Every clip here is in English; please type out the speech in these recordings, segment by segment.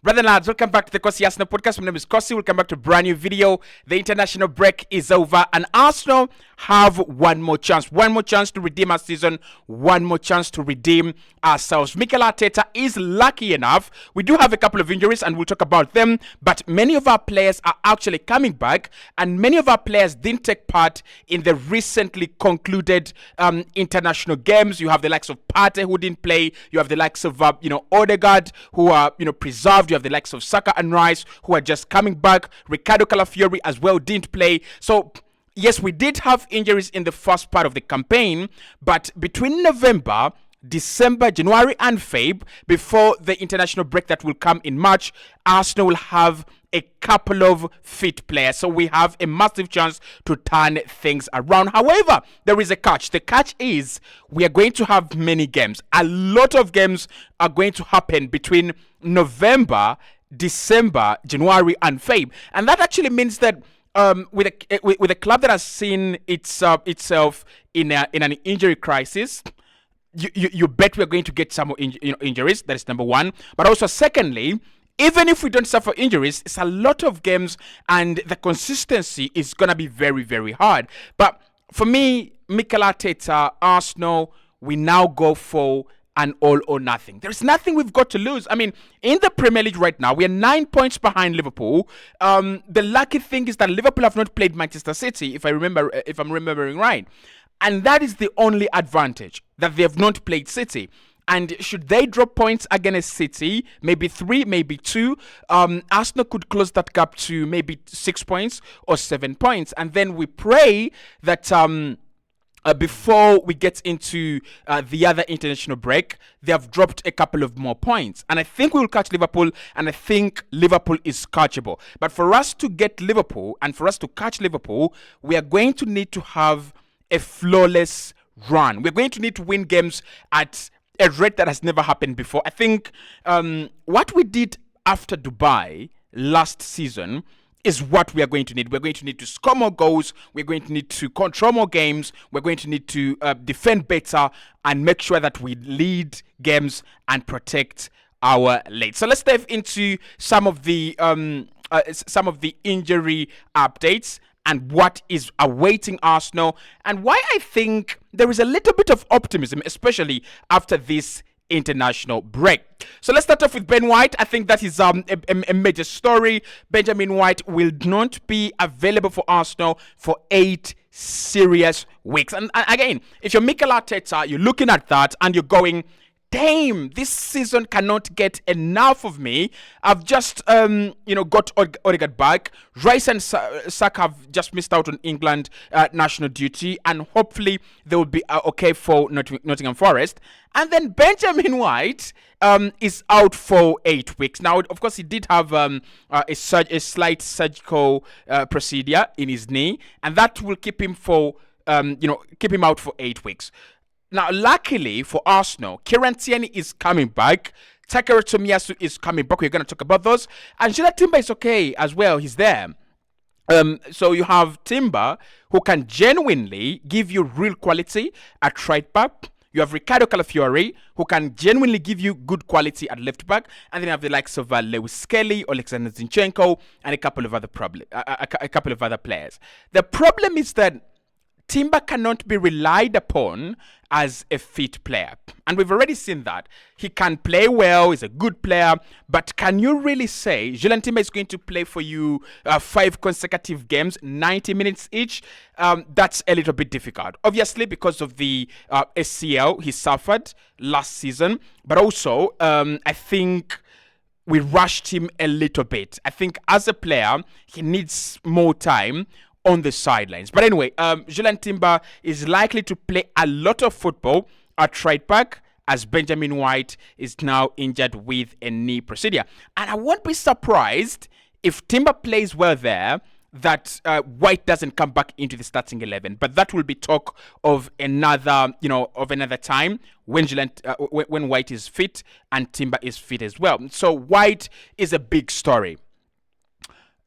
Brother lads, welcome back to the Kosi Arsenal podcast. My name is Kosi. Welcome back to a brand new video. The international break is over and Arsenal have one more chance to redeem our season, one more chance to redeem ourselves. Mikel Arteta is lucky enough. We do have a couple of injuries and we'll talk about them, but many of our players are actually coming back and many of our players didn't take part in the recently concluded international games. You have the likes of Partey who didn't play. You have the likes of Odegaard who are preserved. You have the likes of Saka and Rice who are just coming back. Ricardo Calafiori as well didn't play. So yes, we did have injuries in the first part of the campaign, but between November, December, January and Feb, before the international break that will come in March, Arsenal will have a couple of fit players. So we have a massive chance to turn things around. However, there is a catch. The catch is we are going to have many games. A lot of games are going to happen between November, December, January and Feb. And that actually means that with a club that has seen itself in an injury crisis, you bet we're going to get some more injuries. That is number one. But also, secondly, even if we don't suffer injuries, it's a lot of games and the consistency is going to be very, very hard. But for me, Mikel Arteta, Arsenal, we now go for an all or nothing. There's nothing we've got to lose. I mean, in the Premier League right now, we are 9 points behind Liverpool. The lucky thing is that Liverpool have not played Manchester City, if I'm remembering right. And that is the only advantage, that they have not played City. And should they drop points against City, maybe 3, maybe 2, Arsenal could close that gap to maybe 6 points or 7 points. And then we pray that before we get into the other international break, they have dropped a couple of more points. And I think we will catch Liverpool, and I think Liverpool is catchable. But for us to get Liverpool, and for us to catch Liverpool, we are going to need to have a flawless run. We're going to need to win games at a rate that has never happened before. I think what we did after Dubai last season is what we are going to need. We're going to need to score more goals. We're going to need to control more games. We're going to need to defend better and make sure that we lead games and protect our lead. So let's dive into some of the injury updates and what is awaiting Arsenal, and why I think there is a little bit of optimism, especially after this international break. So let's start off with Ben White. I think that is a major story. Benjamin White will not be available for Arsenal for 8 serious weeks. And again, if you're Mikel Arteta, you're looking at that and you're going, damn, this season cannot get enough of me. I've just, got Odegaard back. Rice and Saka have just missed out on England national duty, and hopefully they will be okay for Nottingham Forest. And then Benjamin White is out for 8 weeks. Now, of course, he did have a slight surgical procedure in his knee, and that will keep him out for 8 weeks. Now, luckily for Arsenal, Kieran Tierney is coming back. Takara Tomiyasu is coming back. We're going to talk about those. And Julian Timber is okay as well. He's there. So you have Timber, who can genuinely give you real quality at right back. You have Ricardo Calafiori, who can genuinely give you good quality at left back. And then you have the likes of Lewis Skelly, Alexander Zinchenko, and a couple of other players. The problem is that Timber cannot be relied upon as a fit player. And we've already seen that. He can play well, he's a good player, but can you really say Julian Timber is going to play for you 5 consecutive games, 90 minutes each? That's a little bit difficult. Obviously, because of the ACL he suffered last season, but also I think we rushed him a little bit. I think as a player, he needs more time on the sidelines. But anyway, Julian Timber is likely to play a lot of football at right back, as Benjamin White is now injured with a knee procedure. And I won't be surprised if Timber plays well there, that White doesn't come back into the starting 11. But that will be talk of another time when when White is fit and Timber is fit as well. So White is a big story.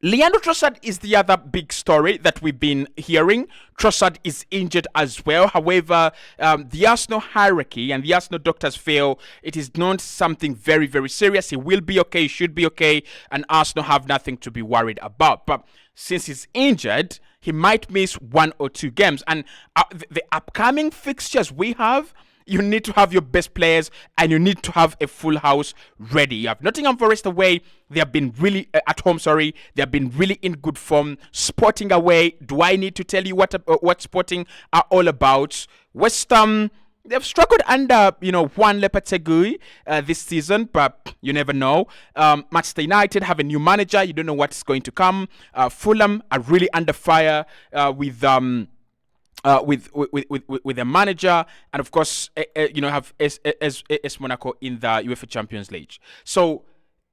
Leandro Trossard is the other big story that we've been hearing. Trossard is injured as well. However, the Arsenal hierarchy and the Arsenal doctors feel it is not something very, very serious. He will be okay, should be okay, and Arsenal have nothing to be worried about. But since he's injured, he might miss 1 or 2 games. And the upcoming fixtures we have, you need to have your best players and you need to have a full house ready. You have Nottingham Forest away. They have been really at home. They have been really in good form. Sporting away. Do I need to tell you what Sporting are all about? West Ham, they've struggled under Juan Lopetegui this season, but you never know. Manchester United have a new manager. You don't know what's going to come. Fulham are really under fire with a manager, and of course, have AS Monaco in the UEFA Champions League. So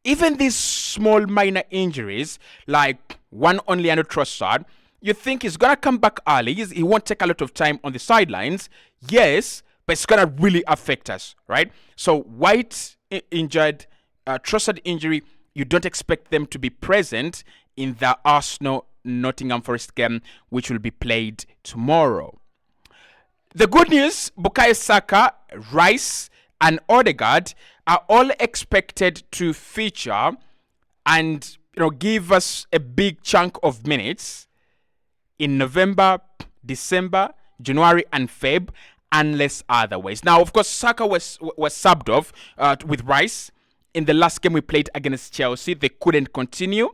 even these small minor injuries, like one on Leandro Trossard, you think he's gonna come back early. He won't take a lot of time on the sidelines, yes, but it's gonna really affect us, right? So White injured, Trossard injury. You don't expect them to be present in the Arsenal Nottingham Forest game, which will be played tomorrow. The good news, Bukayo Saka, Rice, and Odegaard are all expected to feature and give us a big chunk of minutes in November, December, January, and Feb, unless otherwise. Now, of course, Saka was subbed off with Rice in the last game we played against Chelsea. They couldn't continue,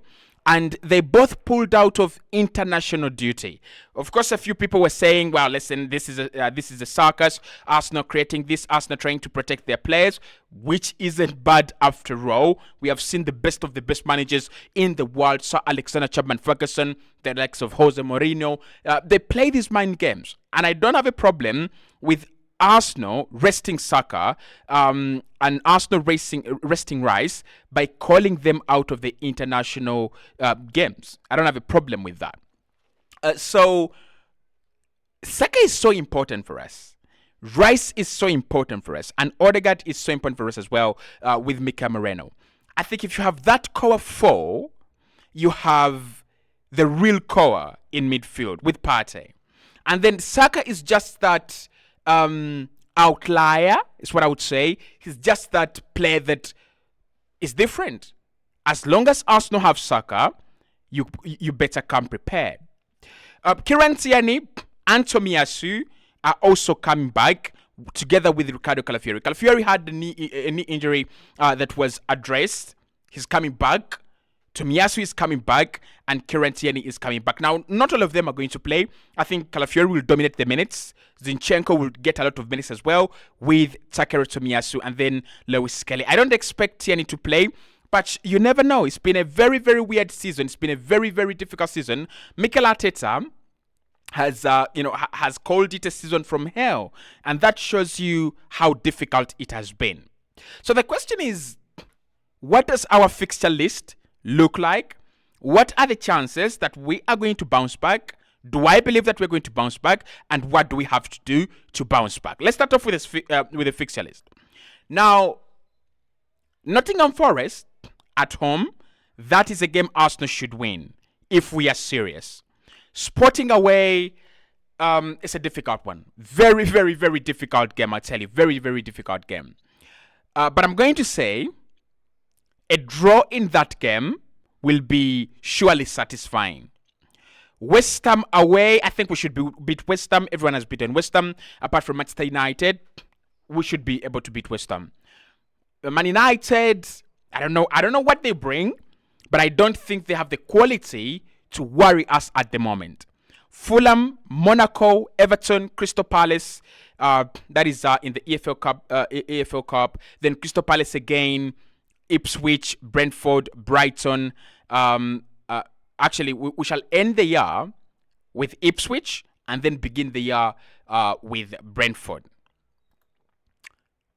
and they both pulled out of international duty. Of course, a few people were saying, well, listen, this is a circus. Arsenal creating this, Arsenal trying to protect their players, which isn't bad after all. We have seen the best of the best managers in the world, Sir Alexander Chapman Ferguson, the likes of Jose Mourinho. They play these mind games, and I don't have a problem with Arsenal resting Saka and Arsenal resting Rice by calling them out of the international games. I don't have a problem with that. So Saka is so important for us. Rice is so important for us. And Odegaard is so important for us as well with Mika Moreno. I think if you have that core 4, you have the real core in midfield with Partey. And then Saka is just that outlier, is what I would say. He's just that player that is different. As long as Arsenal have Saka, you better come prepared. Kieran Tierney and Tomiyasu are also coming back together with Ricardo Calafiori. Calafiori had a knee injury that was addressed. He's coming back. Tomiyasu is coming back, and Kieran Tierney is coming back. Now, not all of them are going to play. I think Calafiori will dominate the minutes. Zinchenko will get a lot of minutes as well with Takeru Tomiyasu and then Lewis Kelly. I don't expect Tierney to play, but you never know. It's been a very, very weird season. It's been a very, very difficult season. Mikel Arteta has called it a season from hell, and that shows you how difficult it has been. So the question is, what does our fixture list look like? What are the chances that we are going to bounce back? Do I believe that we're going to bounce back? And what do we have to do to bounce back? Let's start off with the fixture list. Now, Nottingham Forest at home, that is a game Arsenal should win if we are serious. Sporting away, it's a difficult one. Very, very, very difficult game, I tell you. Very, very difficult game. But I'm going to say a draw in that game will be surely satisfying. West Ham away, I think we should beat West Ham. Everyone has beaten West Ham, apart from Manchester United. We should be able to beat West Ham. Man United, I don't know what they bring, but I don't think they have the quality to worry us at the moment. Fulham, Monaco, Everton, Crystal Palace, that is in the EFL Cup. Then Crystal Palace again, Ipswich, Brentford, Brighton. Actually, we shall end the year with Ipswich and then begin the year with Brentford.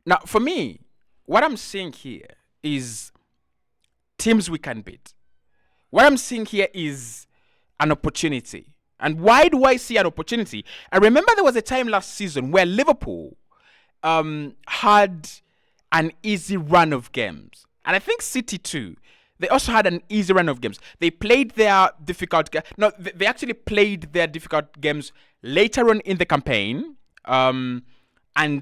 Now, for me, what I'm seeing here is teams we can beat. What I'm seeing here is an opportunity. And why do I see an opportunity? I remember there was a time last season where Liverpool had an easy run of games. And I think City too. They also had an easy run of games. They played their difficult no, they actually played their difficult games later on in the campaign. And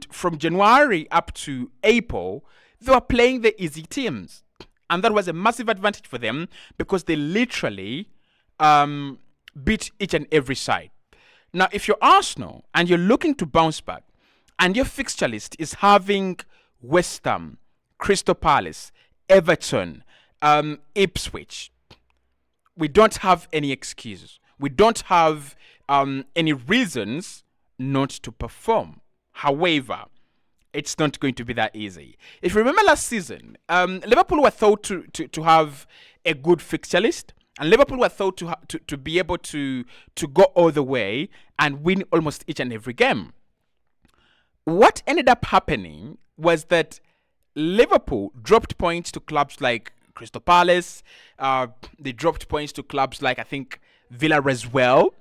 from January up to April, they were playing the easy teams. And that was a massive advantage for them because they literally beat each and every side. Now, if you're Arsenal and you're looking to bounce back, and your fixture list is having West Ham, Crystal Palace, Everton, Ipswich, we don't have any excuses. We don't have any reasons not to perform. However, it's not going to be that easy. If you remember last season, Liverpool were thought to have a good fixture list, and Liverpool were thought to be able to go all the way and win almost each and every game. What ended up happening was that Liverpool dropped points to clubs like Crystal Palace. They dropped points to clubs like, I think, Villa as well.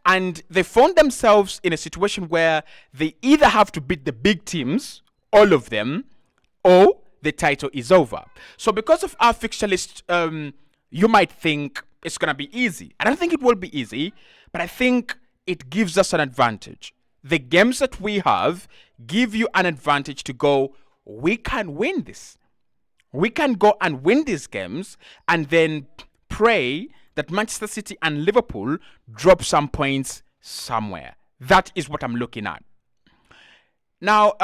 And they found themselves in a situation where they either have to beat the big teams, all of them, or the title is over. So because of our fixture list, you might think it's going to be easy. I don't think it will be easy, but I think it gives us an advantage. The games that we have give you an advantage to go, we can win this. We can go and win these games and then pray that Manchester City and Liverpool drop some points somewhere. That is what I'm looking at. Now,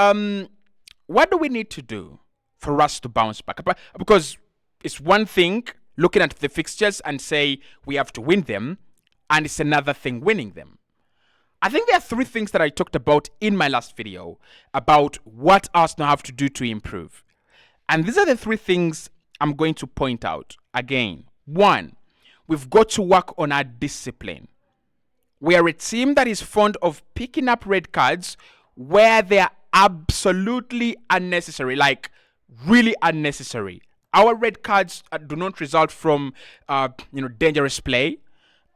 what do we need to do for us to bounce back? Because it's one thing looking at the fixtures and say we have to win them, and it's another thing winning them. I think there are three things that I talked about in my last video about what Arsenal have to do to improve. And these are the three things I'm going to point out again. One, we've got to work on our discipline. We are a team that is fond of picking up red cards where they are absolutely unnecessary, like really unnecessary. Our red cards do not result from dangerous play.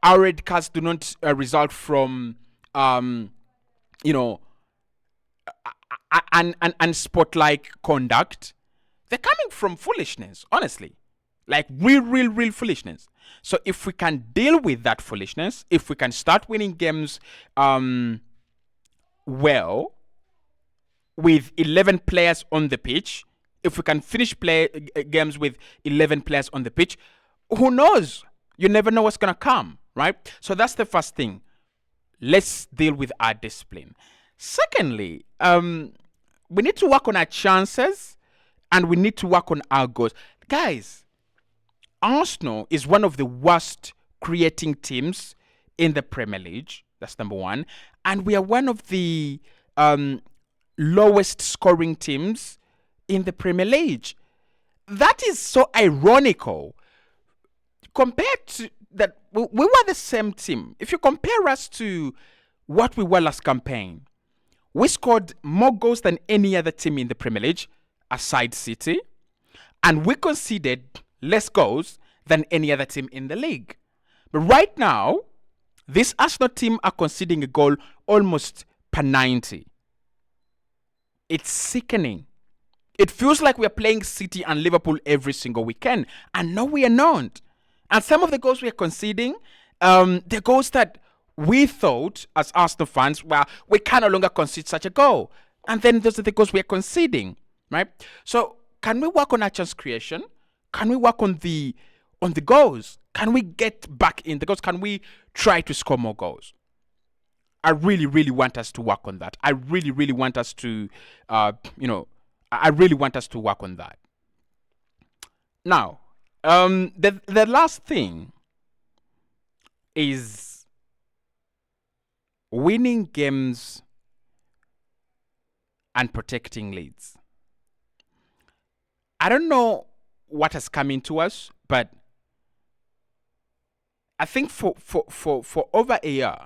Our red cards do not result from unsportlike conduct. They're coming from foolishness, honestly. Like real foolishness. So if we can deal with that foolishness, if we can start winning games well, with 11 players on the pitch, if we can finish games with 11 players on the pitch, who knows? You never know what's going to come, right? So that's the first thing. Let's deal with our discipline. Secondly, we need to work on our chances and we need to work on our goals. Guys, Arsenal is one of the worst creating teams in the Premier League. That's number one. And we are one of the lowest scoring teams in the Premier League. That is so ironical compared to that we were the same team. If you compare us to what we were last campaign, we scored more goals than any other team in the Premier League, aside City, and we conceded less goals than any other team in the league. But right now, this Arsenal team are conceding a goal almost per 90. It's sickening. It feels like we are playing City and Liverpool every single weekend. And no, we are not. And some of the goals we are conceding, the goals that we thought as Arsenal fans, well, we can no longer concede such a goal. And then those are the goals we are conceding, right? So can we work on our chance creation? Can we work on the goals? Can we get back in the goals? Can we try to score more goals? I really want us to work on that. I really want us to, I really want us to work on that. Now, the last thing is winning games and protecting leads. I don't know what has come into us, but I think for over a year,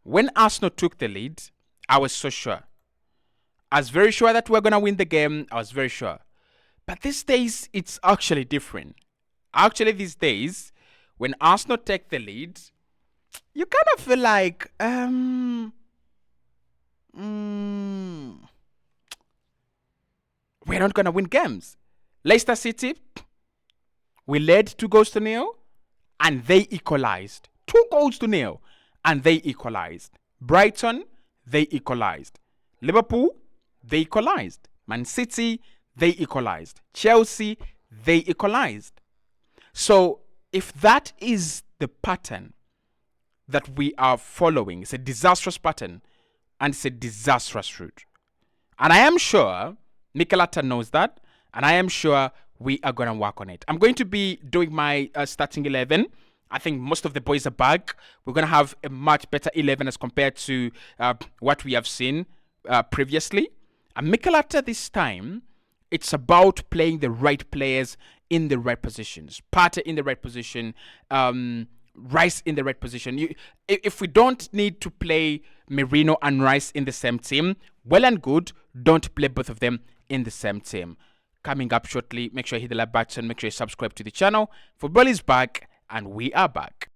when Arsenal took the lead, I was so sure. I was very sure that we're going to win the game. I was very sure. But these days, it's actually different. Actually, these days, when Arsenal take the lead, you kind of feel like, we're not going to win games. Leicester City, We led 2-0, and they equalized. 2-0, and they equalized. Brighton, they equalized. Liverpool, they equalized. Man City, they equalized. Chelsea, they equalized. So if that is the pattern that we are following, it's a disastrous pattern and it's a disastrous route. And I am sure Mikel Arteta knows that, and I am sure we are going to work on it. I'm going to be doing my starting 11. I think most of the boys are back. We're going to have a much better 11 as compared to what we have seen previously. And Mikel Arteta this time, it's about playing the right players in the right positions. Partey in the right position, Rice in the right position. If we don't need to play Merino and Rice in the same team, well and good, don't play both of them in the same team. Coming up shortly, make sure you hit the like button, make sure you subscribe to the channel. Football is back, and we are back.